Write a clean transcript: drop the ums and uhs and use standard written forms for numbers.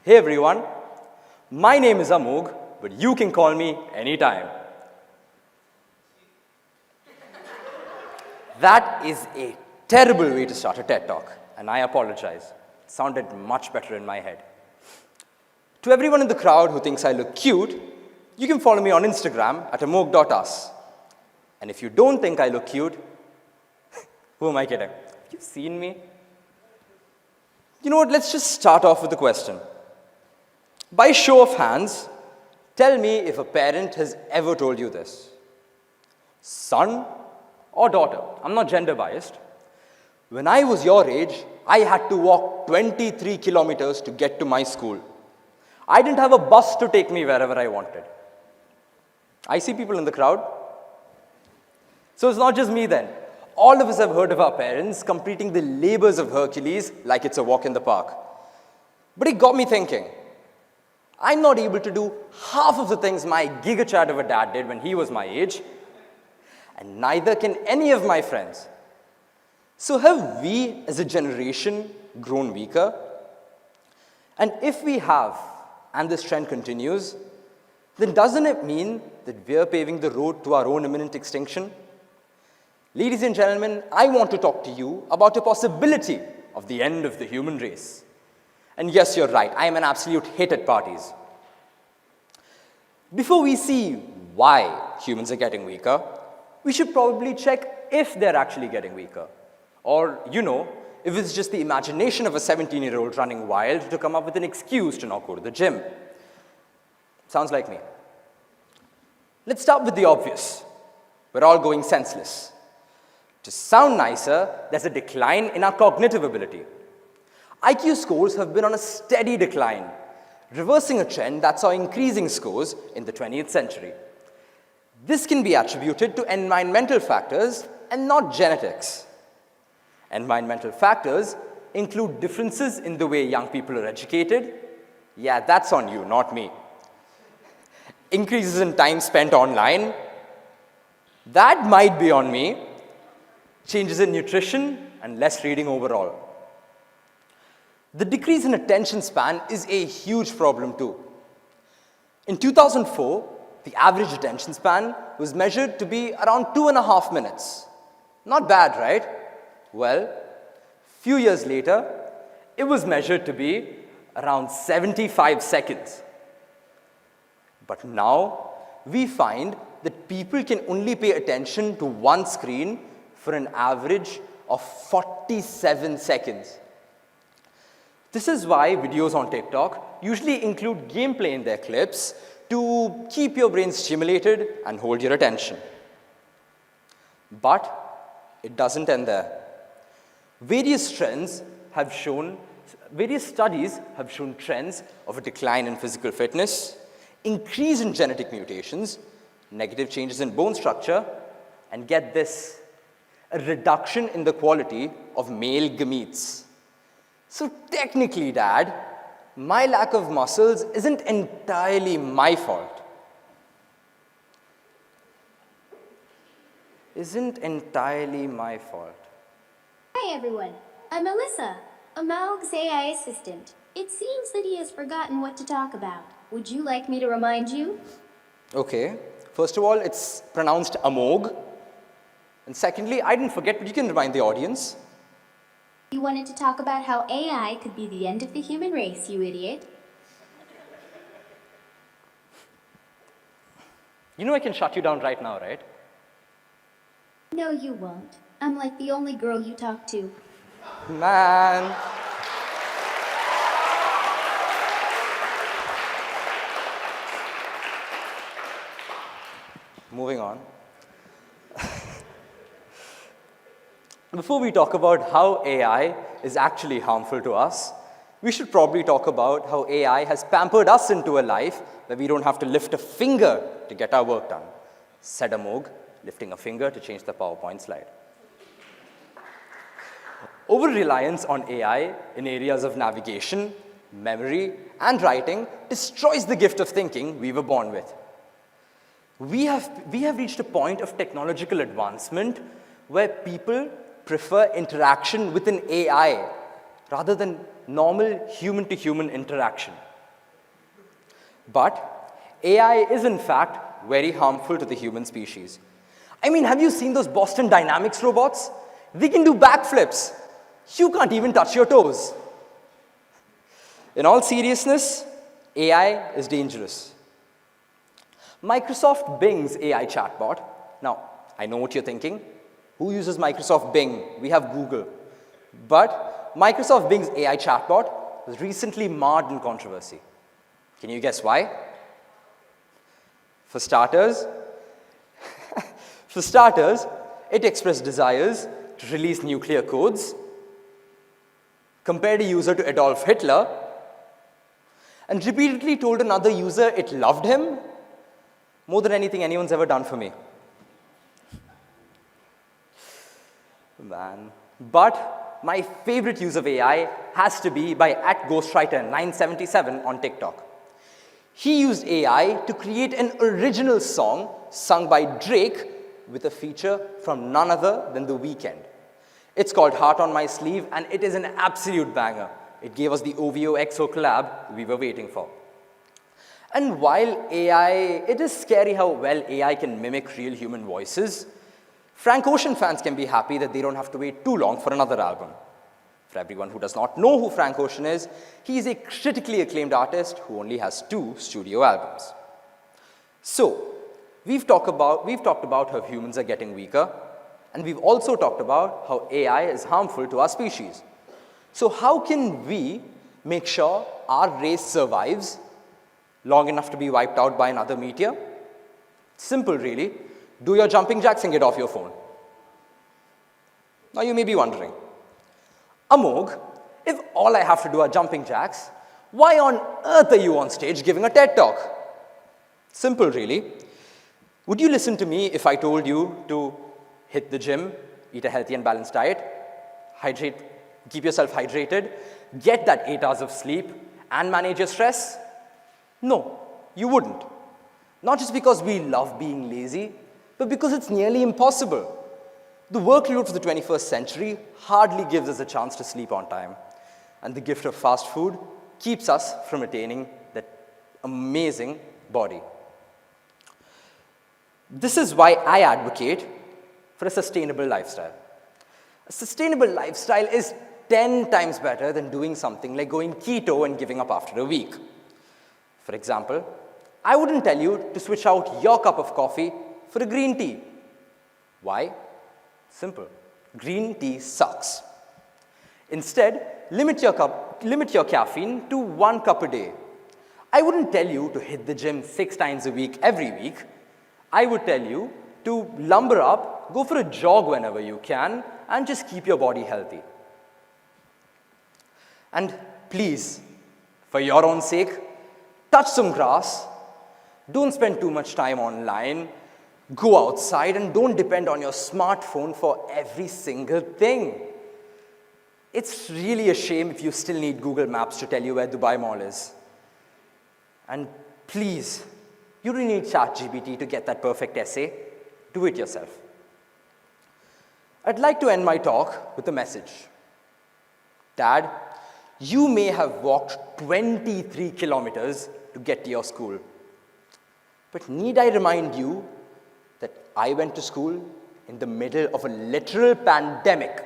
Hey everyone, my name is Amogh, but you can call me anytime. That is a terrible way to start a TED Talk, and I apologize. It sounded much better in my head. To everyone in the crowd who thinks I look cute, you can follow me on Instagram at amogh.us. And if you don't think I look cute, who am I kidding? Have you seen me? You know what, let's just start off with a question. By show of hands, tell me if a parent has ever told you this. Son or daughter, I'm not gender biased. When I was your age, I had to walk 23 kilometers to get to my school. I didn't have a bus to take me wherever I wanted. I see people in the crowd. So it's not just me then. All of us have heard of our parents completing the labors of Hercules like it's a walk in the park. But it got me thinking. I'm not able to do half of the things my giga-chat of a dad did when he was my age, and neither can any of my friends. So have we, as a generation, grown weaker? And if we have, and this trend continues, then doesn't it mean that we're paving the road to our own imminent extinction? Ladies and gentlemen, I want to talk to you about a possibility of the end of the human race. And yes, you're right, I am an absolute hit at parties. Before we see why humans are getting weaker, we should probably check if they're actually getting weaker. Or, if it's just the imagination of a 17-year-old running wild to come up with an excuse to not go to the gym. Sounds like me. Let's start with the obvious. We're all going senseless. To sound nicer, there's a decline in our cognitive ability. IQ scores have been on a steady decline, reversing a trend that saw increasing scores in the 20th century. This can be attributed to environmental factors and not genetics. Environmental factors include differences in the way young people are educated. Yeah, that's on you, not me. Increases in time spent online. That might be on me. Changes in nutrition and less reading overall. The decrease in attention span is a huge problem too. In 2004, the average attention span was measured to be around 2.5 minutes. Not bad, right? Well, a few years later, it was measured to be around 75 seconds. But now, we find that people can only pay attention to one screen for an average of 47 seconds. This is why videos on TikTok usually include gameplay in their clips to keep your brain stimulated and hold your attention. But it doesn't end there. Various studies have shown trends of a decline in physical fitness, increase in genetic mutations, negative changes in bone structure, and get this, a reduction in the quality of male gametes. So technically, Dad, my lack of muscles isn't entirely my fault. Isn't entirely my fault. Hi everyone, I'm Alyssa, Amogh's AI assistant. It seems that he has forgotten what to talk about. Would you like me to remind you? Okay, first of all, it's pronounced Amogh. And secondly, I didn't forget, but you can remind the audience. You wanted to talk about how AI could be the end of the human race, you idiot. You know I can shut you down right now, right? No, you won't. I'm like the only girl you talk to. Man. Moving on. Before we talk about how AI is actually harmful to us, we should probably talk about how AI has pampered us into a life where we don't have to lift a finger to get our work done. Sadamog, lifting a finger to change the PowerPoint slide. Over-reliance on AI in areas of navigation, memory, and writing destroys the gift of thinking we were born with. We have reached a point of technological advancement where people prefer interaction with an AI rather than normal human-to-human interaction. But AI is in fact very harmful to the human species. I mean, have you seen those Boston Dynamics robots? They can do backflips. You can't even touch your toes. In all seriousness, AI is dangerous. Microsoft Bing's AI chatbot. Now, I know what you're thinking. Who uses Microsoft Bing? We have Google. But Microsoft Bing's AI chatbot was recently marred in controversy. Can you guess why? For starters, it expressed desires to release nuclear codes, compared a user to Adolf Hitler, and repeatedly told another user it loved him more than anything anyone's ever done for me. Man. But my favorite use of AI has to be by @Ghostwriter977 on TikTok. He used AI to create an original song sung by Drake with a feature from none other than The Weeknd. It's called Heart on My Sleeve, and it is an absolute banger. It gave us the OVO XO collab we were waiting for. And while it is scary how well AI can mimic real human voices, Frank Ocean fans can be happy that they don't have to wait too long for another album. For everyone who does not know who Frank Ocean is, he is a critically acclaimed artist who only has 2 studio albums. So, we've talked about how humans are getting weaker, and we've also talked about how AI is harmful to our species. So how can we make sure our race survives long enough to be wiped out by another meteor? Simple, really. Do your jumping jacks and get off your phone. Now you may be wondering, Amogh, if all I have to do are jumping jacks, why on earth are you on stage giving a TED talk? Simple, really. Would you listen to me if I told you to hit the gym, eat a healthy and balanced diet, keep yourself hydrated, get that 8 hours of sleep, and manage your stress? No, you wouldn't. Not just because we love being lazy, but because it's nearly impossible. The workload for the 21st century hardly gives us a chance to sleep on time. And the gift of fast food keeps us from attaining that amazing body. This is why I advocate for a sustainable lifestyle. A sustainable lifestyle is 10 times better than doing something like going keto and giving up after a week. For example, I wouldn't tell you to switch out your cup of coffee for a green tea. Why? Simple. Green tea sucks. Instead, limit your caffeine to 1 cup a day. I wouldn't tell you to hit the gym 6 times a week every week. I would tell you to lumber up, go for a jog whenever you can, and just keep your body healthy. And please, for your own sake, touch some grass. Don't spend too much time online. Go outside and don't depend on your smartphone for every single thing. It's really a shame if you still need Google Maps to tell you where Dubai Mall is. And please, you don't need ChatGPT to get that perfect essay. Do it yourself. I'd like to end my talk with a message. Dad, you may have walked 23 kilometers to get to your school. But need I remind you that I went to school in the middle of a literal pandemic?